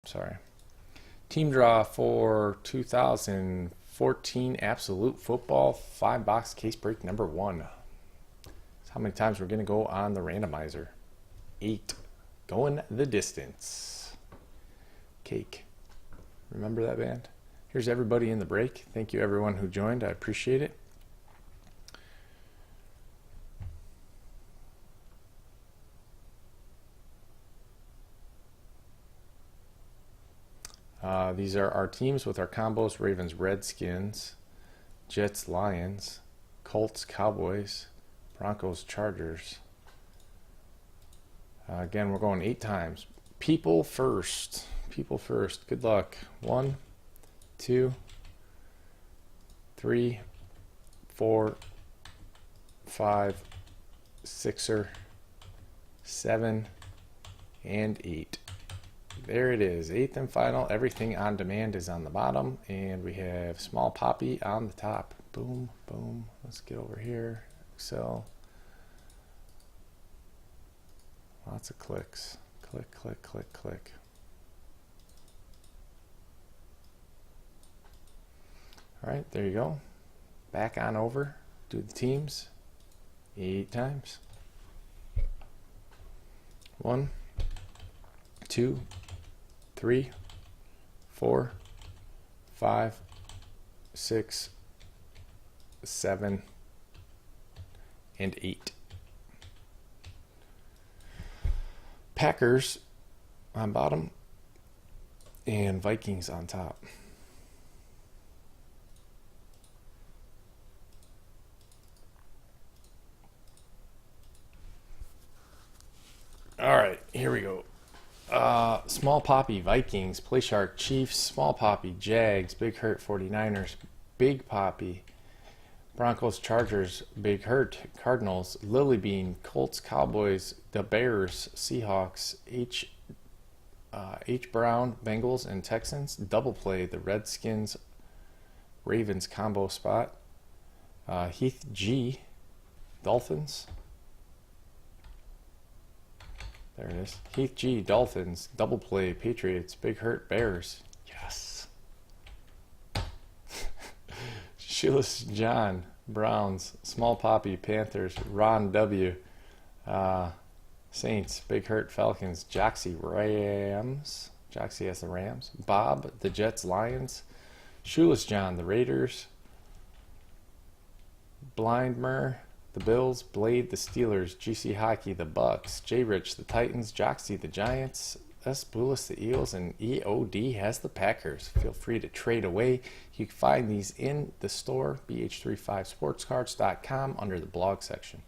sorry. Team draw for 2014 Absolute Football 5-box case break number 1. That's how many times we're going to go on the randomizer. 8. Going the distance. Cake. Remember that band? Here's everybody in the break. Thank you everyone who joined. I appreciate it. These are our teams with our combos: Ravens, Redskins, Jets, Lions, Colts, Cowboys, Broncos, Chargers. Again, we're going 8 times. People first. People first. Good luck. 1, 2, 3, 4, 5, 6, 7, and 8. There it is, 8th and final. Everything on demand is on the bottom, and we have Small Poppy on the top. Boom, boom. Let's get over here. Excel. Lots of clicks. Click, click, click, click. All right, there you go. Back on over. Do the teams 8 times. 1, 2, 3, 4, 5, 6, 7, and 8. Packers on bottom and Vikings on top. All right, here we go. Small Poppy, Vikings. Play Shark, Chiefs. Small Poppy, Jags. Big Hurt, 49ers. Big Poppy, Broncos, Chargers. Big Hurt, Cardinals. Lily Bean, Colts, Cowboys. The Bears, Seahawks. H. Brown, Bengals, and Texans. Double play, the Redskins, Ravens combo spot. Heath G, Dolphins. There it is. Heath G, Dolphins. Double play, Patriots. Big Hurt, Bears. Yes. Shoeless John, Browns. Small Poppy, Panthers. Ron W, Saints. Big Hurt, Falcons. Joxy, Rams. Joxy has the Rams. Bob, the Jets, Lions. Shoeless John, the Raiders. Blind Mer, the Bills. Blade, the Steelers. GC Hockey, the Bucks. J Rich, the Titans. Joxy, the Giants. S Bullis, the Eagles, and EOD has the Packers. Feel free to trade away. You can find these in the store, bh35sportscards.com, under the blog section.